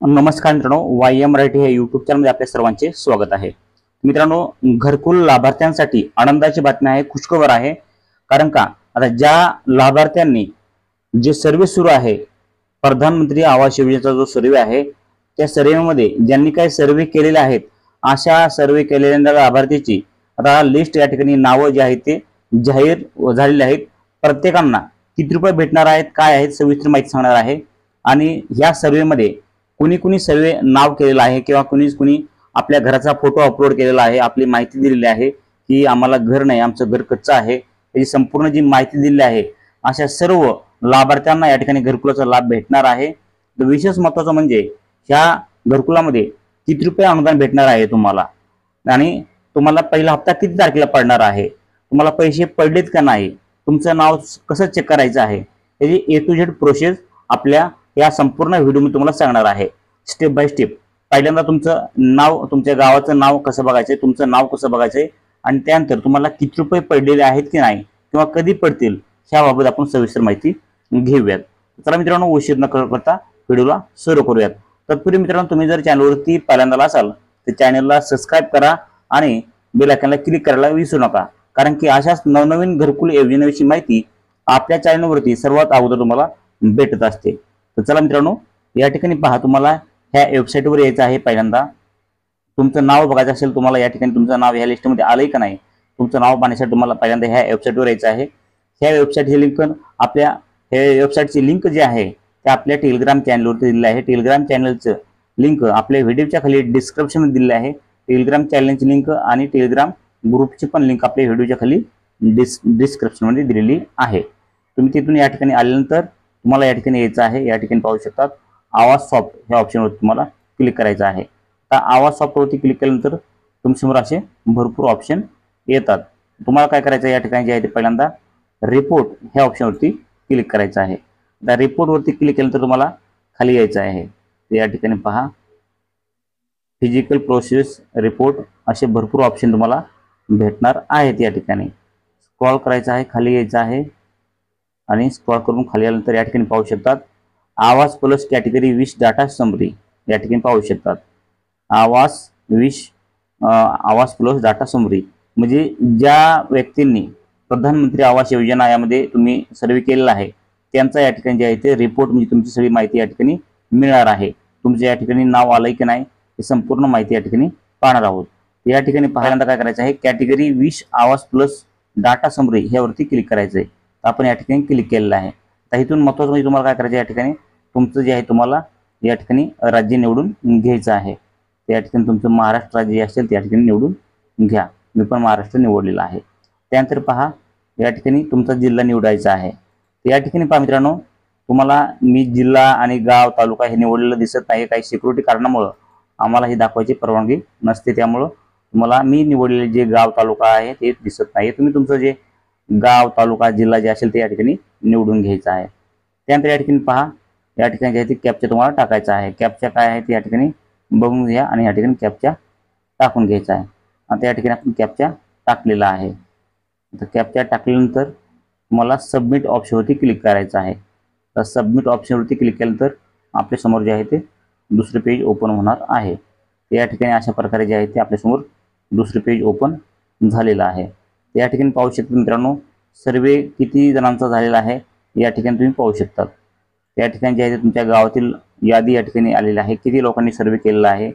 नमस्कार मित्रांनो, वाय मराठी हे युट्यूब चॅनलमध्ये आपल्या सर्वांचे स्वागत आहे. मित्रांनो, घरकुल लाभार्थ्यांसाठी आनंदाची बातमी आहे, खुशखबर आहे. कारण का आता ज्या लाभार्थ्यांनी जे सर्वे सुरू आहे, प्रधानमंत्री आवास योजनेचा जो सर्वे आहे, त्या सर्वेमध्ये ज्यांनी काही सर्वे केलेले आहेत, अशा सर्वे केलेल्या लाभार्थीची आता लिस्ट या ठिकाणी नावं जे आहेत ते जाहीर झालेले आहेत. प्रत्येकांना किती रुपये भेटणार आहेत, काय आहेत, सविस्तर माहिती सांगणार आहे. आणि या सर्वेमध्ये कुणी कुणी सर्वे नाव केलेलं आहे किंवा कुणी आपल्या घराचा फोटो अपलोड केलेला आहे, आपली माहिती दिलेली आहे की आम्हाला घर नाही, आमचं घर कच्चं आहे, याची संपूर्ण जी माहिती दिलेली आहे, अशा सर्व लाभार्थ्यांना या ठिकाणी घरकुलाचा लाभ भेटणार आहे. तर विशेष महत्त्वाचं म्हणजे ह्या घरकुलामध्ये किती रुपये अनुदान भेटणार आहे तुम्हाला, आणि तुम्हाला पहिला हप्ता किती तारखेला पडणार आहे, तुम्हाला पैसे पडलेत का नाही, तुमचं नाव कसं चेक करायचं आहे, याची ए टू झेड प्रोसेस आपल्या या संपूर्ण व्हिडिओ मी तुम्हाला सांगणार आहे, स्टेप बाय स्टेप. पहिल्यांदा तुमचं नाव, तुमच्या गावाचं नाव कसं बघायचंय, तुमचं नाव कसं बघायचंय, आणि त्यानंतर तुम्हाला किती रुपये पडलेले आहेत की नाही किंवा कधी पडतील, ह्याबाबत आपण सविस्तर माहिती घेऊयात. चला मित्रांनो, उशीर न करता व्हिडिओला सुरू करूयात. तत्पूर्वी मित्रांनो, तुम्ही जर चॅनलवरती पहिल्यांदा असाल तर चॅनलला सबस्क्राईब करा आणि बेल आयकॉनला क्लिक करायला विसरू नका, कारण की अशाच नवनवीन घरकुल योजनेविषयी माहिती आपल्या चॅनलवरती सर्वात अगोदर तुम्हाला भेटत असते. तर चला मित्रांनो, या ठिकाणी पहा, तुम्हाला ह्या वेबसाईटवर यायचं आहे. पहिल्यांदा तुमचं नाव बघायचं असेल, तुम्हाला या ठिकाणी तुमचं नाव ह्या लिस्टमध्ये आलंय का नाही, तुमचं नाव पाहण्यासाठी तुम्हाला पहिल्यांदा ह्या वेबसाईटवर यायचं आहे. ह्या वेबसाईटची लिंक आपल्या वेबसाईटची लिंक जी आहे ते आपल्या टेलिग्राम चॅनलवरती दिलेली आहे. टेलिग्राम चॅनलचं लिंक आपल्या व्हिडिओच्या खाली डिस्क्रिप्शनमध्ये दिलेली आहे. टेलिग्राम चॅनलची लिंक आणि टेलिग्राम ग्रुपची पण लिंक आपल्या व्हिडिओच्या खाली डिस्क्रिप्शनमध्ये दिलेली आहे. तुम्ही तिथून या ठिकाणी आल्यानंतर तुम्हाला या ठिकाणी यायचं आहे. या ठिकाणी पाहू शकतात आवाज सॉफ्ट ह्या ऑप्शनवर तुम्हाला क्लिक करायचं आहे. तर आवाज सॉफ्टवरती क्लिक केल्यानंतर तुमच्यासमोर असे भरपूर ऑप्शन येतात. तुम्हाला काय करायचं आहे, या ठिकाणी जे आहे ते पहिल्यांदा रिपोर्ट ह्या ऑप्शनवरती क्लिक करायचं आहे. त्या रिपोर्टवरती क्लिक केल्यानंतर तुम्हाला खाली यायचं आहे. तर या ठिकाणी पहा, फिजिकल प्रोसेस रिपोर्ट असे भरपूर ऑप्शन तुम्हाला भेटणार आहेत. या ठिकाणी स्क्रॉल करायचं आहे, खाली यायचं आहे आणि स्क्रॉल करून खाली आल्यानंतर या ठिकाणी पाहू शकतात आवाज प्लस कॅटेगरी 20 डाटा समरी. या ठिकाणी पाहू शकतात आवाज प्लस डाटा समरी, म्हणजे ज्या व्यक्तींनी प्रधानमंत्री आवास योजना यामध्ये तुम्ही सर्वे केलेला आहे त्यांचा या ठिकाणी जे आहे ते रिपोर्ट, म्हणजे तुमची सगळी माहिती या ठिकाणी मिळणार आहे. तुमचं या ठिकाणी नाव आलंय की नाही हे संपूर्ण माहिती या ठिकाणी पाहणार आहोत. या ठिकाणी पहिल्यांदा काय करायचं आहे, कॅटेगरी 20 आवाज प्लस डाटा समरी ह्यावरती क्लिक करायचं आहे. आपण या ठिकाणी क्लिक केलेलं आहे. तर इथून महत्त्वाचं म्हणजे तुम्हाला काय करायचं, या ठिकाणी तुमचं जे आहे तुम्हाला या ठिकाणी राज्य निवडून घ्यायचं आहे. त्या ठिकाणी तुमचं महाराष्ट्र राज्य असेल त्या ठिकाणी निवडून घ्या. मी पण महाराष्ट्र निवडलेला आहे. त्यानंतर पहा, या ठिकाणी तुमचा जिल्हा निवडायचा आहे. या ठिकाणी पहा मित्रांनो, तुम्हाला मी जिल्हा आणि गाव तालुका हे निवडलेलं दिसत नाही, काही सिक्युरिटी कारणामुळं आम्हाला हे दाखवायची परवानगी नसते. त्यामुळं तुम्हाला मी निवडलेले जे गाव तालुका आहे ते दिसत नाही. तुम्ही तुमचं जे गाव तालुका जिल्हा जे असेल ते या ठिकाणी निवडून घ्यायचं आहे. त्यानंतर या ठिकाणी पहा, या ठिकाणी जे आहे ते कॅप्चा तुम्हाला टाकायचा आहे. कॅप्चा काय आहे ते या ठिकाणी बघून घ्या आणि या ठिकाणी कॅप्चा टाकून घ्यायचा आहे. आता या ठिकाणी आपण कॅप्चा टाकलेला आहे. तर कॅप्चा टाकल्यानंतर तुम्हाला सबमिट ऑप्शनवरती क्लिक करायचं आहे. तर सबमिट ऑप्शनवरती क्लिक केल्यानंतर आपल्यासमोर जे आहे ते दुसरे पेज ओपन होणार आहे. तर या ठिकाणी अशा प्रकारे जे आहे ते आपल्यासमोर दुसरे पेज ओपन झालेलं आहे. या ठिकाणी पाहू शकता मित्रांनो, सर्वे किती जणांचा झालेला आहे या ठिकाणी तुम्ही पाहू शकता. या ठिकाणी जे आहे तुमच्या गावातील यादी या ठिकाणी आलेली आहे, किती लोकांनी सर्वे केलेला आहे.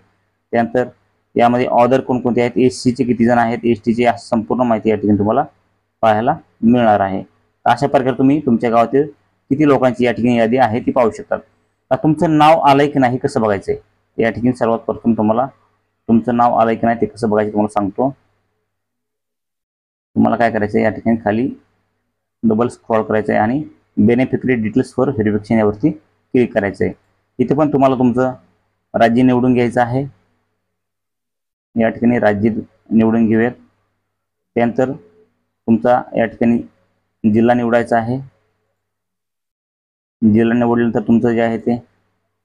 त्यानंतर यामध्ये ऑदर कोणकोणते आहेत, एससीचे किती जण आहेत, एसटीची संपूर्ण माहिती या ठिकाणी तुम्हाला पाहायला मिळणार आहे. अशा प्रकारे तुम्ही तुमच्या गावातील किती लोकांची या ठिकाणी यादी आहे ती पाहू शकता. आता तुमचं नाव आलंय की नाही कसं बघायचंय, या ठिकाणी सर्वात प्रथम तुम्हाला तुमचं नाव आलंय की नाही ते कसं बघायचं तुम्हाला सांगतो. तुम्हाला काय करायचं आहे, या ठिकाणी खाली डबल स्क्रॉल करायचं आहे आणि बेनिफिशरी डिटेल्स फॉर व्हेरिफिकेशन यावरती क्लिक करायचं आहे. इथे पण तुम्हाला तुमचं राज्य निवडून घ्यायचं आहे. या ठिकाणी राज्य निवडून घेऊयात. त्यानंतर तुमचा या ठिकाणी जिल्हा निवडायचा आहे. जिल्हा निवडल्यानंतर तुमचं जे आहे ते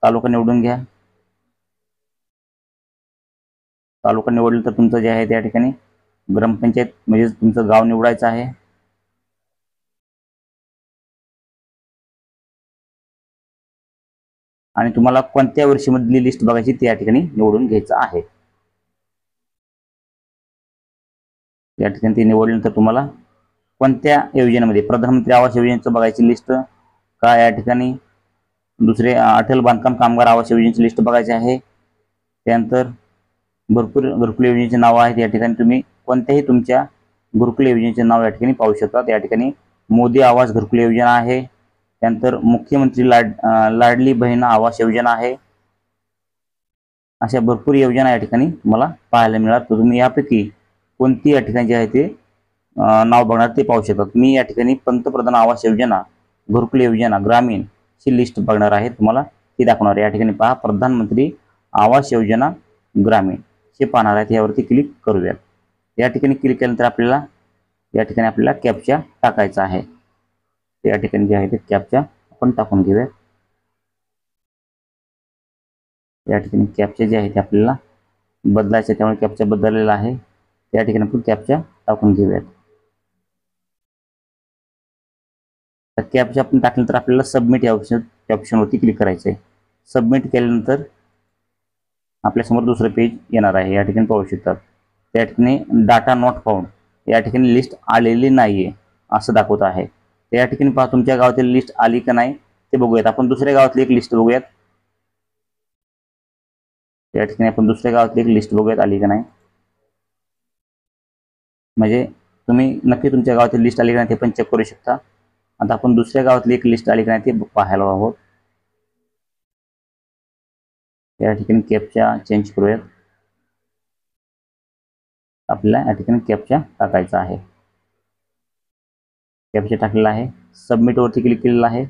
तालुका निवडून घ्या. तालुका निवडल्यानंतर तुमचं जे आहे त्या ठिकाणी ग्रामपंचायत म्हणजे तुमचं गाव निवडायचं आहे. आणि तुम्हाला कोणत्या वर्षीमधली लिस्ट बघायची ती या ठिकाणी निवडून घ्यायचं आहे। या ठिकाणी ती निवडल्यानंतर तुम्हाला कोणत्या योजनेमध्ये प्रधानमंत्री आवास योजनेचं बघायची लिस्ट का या ठिकाणी दुसरे अटल बांधकाम कामगार आवास योजनेची लिस्ट बघायची आहे। त्यानंतर भरपूर घरकुल योजनेचे नाव आहेत। या ठिकाणी तुम्ही कोणत्याही तुमच्या घरकुल योजनेचे नाव या ठिकाणी पाहू शकता। या ठिकाणी मोदी आवास घरकुल योजना आहे, त्यानंतर मुख्यमंत्री लाडली बहीण आवास योजना आहे। अशा भरपूर योजना या ठिकाणी तुम्हाला पाहायला मिळणार। तर तुम्ही यापैकी कोणती या ठिकाणी जे आहे ते नाव बघणार ते पाहू शकता। मी या ठिकाणी पंतप्रधान आवास योजना घरकुल योजना ग्रामीण ची लिस्ट बघणार आहे, तुम्हाला ती दाखवणार। या ठिकाणी पहा प्रधानमंत्री आवास योजना ग्रामीण हे पाहणार आहेत। यावरती क्लिक करूयात। या ठिकाणी क्लिक केल्यानंतर आपल्याला कॅप्चा टाकायचा आहे। या ठिकाणी जे आहे ते कॅप्चा आपण टाकून घेऊयात। या ठिकाणी कॅप्चा जे आहे ते आपल्याला बदलायचे, त्यामुळे कॅप्चा बदललेला आहे। या ठिकाणी आपण कॅप्चा टाकून घेऊयात। तर कॅप्चा आपण टाकल्यानंतर आपल्याला सबमिट या ऑप्शनवरती क्लिक करायचं आहे। सबमिट केल्यानंतर आपल्यासमोर दुसरं पेज येणार आहे। या ठिकाणी पाहू शकतात त्या ठिकाणी डाटा नॉट फाउंड या ठिकाणी लिस्ट आलेली नाहीये असं दाखवत आहे। तर या ठिकाणी पहा तुमच्या गावातील लिस्ट आली का नाही ते बघूयात। आपण दुसऱ्या गावातली एक लिस्ट बघूयात। या ठिकाणी आपण दुसऱ्या गावातली एक लिस्ट बघूयात आली का नाही, म्हणजे तुम्ही नक्की तुमच्या गावातील लिस्ट आली का नाही ते पण चेक करू शकता। आता आपण दुसऱ्या गावातली एक लिस्ट आली का नाही ते पाहायला आहोत। या ठिकाणी कॅप्चा चेंज करूयात। आपल्याला या ठिकाणी कॅप्चा टाकायचा आहे। कॅप्चा टाकलेला आहे, सबमिट वरती क्लिक केलेलं आहे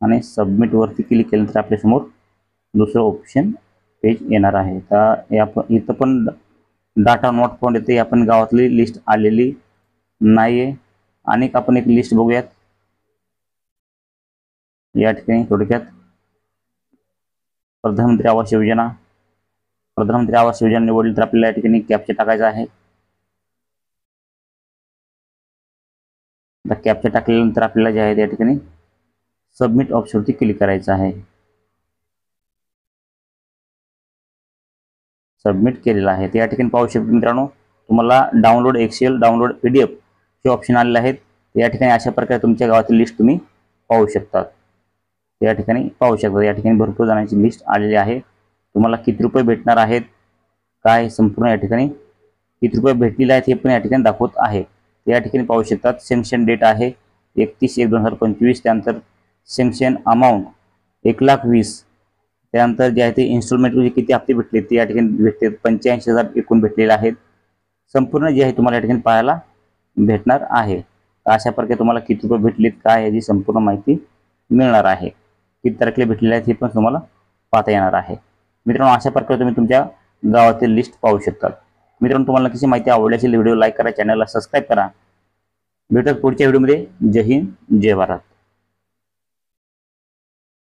आणि सबमिट वरती क्लिक केल्यानंतर आपल्यासमोर दुसरं ऑप्शन पेज येणार आहे। तर इथं पण डाटा नॉट फाउंड येते, आपण गावातली लिस्ट आलेली नाहीये। आणि आपण एक लिस्ट बघूयात। या ठिकाणी थोडक्यात प्रधानमंत्री आवास योजना निवडली तर आपल्याला या ठिकाणी कॅप्चा टाकायचा आहे। तर कॅप्चा टाकल्यानंतर आपल्याला जे आहे त्या ठिकाणी सबमिट ऑप्शनवरती क्लिक करायचं आहे। सबमिट केलेलं आहे। या ठिकाणी पाहू शकता मित्रांनो, तुम्हाला डाउनलोड एक्सेल, डाउनलोड PDF हे ऑप्शन आलेले आहेत। या ठिकाणी अशा प्रकारे तुमच्या गावातील लिस्ट तुम्ही पाहू शकता। या ठिकाणी पाहू शकता या ठिकाणी भरपूर जणांची लिस्ट आलेली आहे। तुम्हाला किती रुपये भेटणार आहेत काय संपूर्ण या ठिकाणी किती रुपये भेटलेले आहेत हे पण या ठिकाणी दाखवत आहे। या ठिकाणी पाहू शकतात सँक्शन डेट आहे 31/1/2025, त्यानंतर सँक्शन अमाऊंट 1,20,000, त्यानंतर जे आहे ते इन्स्टॉलमेंट म्हणजे किती हप्ते भेटले ते या ठिकाणी भेटते 85,000 एकूण भेटलेले आहेत। संपूर्ण जे आहे तुम्हाला या ठिकाणी पाहायला भेटणार आहे। अशा प्रकारे तुम्हाला किती रुपये भेटलेत काय याची संपूर्ण माहिती मिळणार आहे। किती तारखेला भेटलेले आहेत हे पण तुम्हाला पाहता येणार आहे। मित्रांनो अशा प्रकारे तुम्ही तुमच्या गावातील लिस्ट पाहू शकता। मित्रांनो तुम्हाला नक्कीच माहिती आवडली असेल व्हिडिओ लाईक करा, चॅनलला सबस्क्राईब करा। भेटूयात पुढच्या व्हिडिओमध्ये। जय हिंद, जय भारत।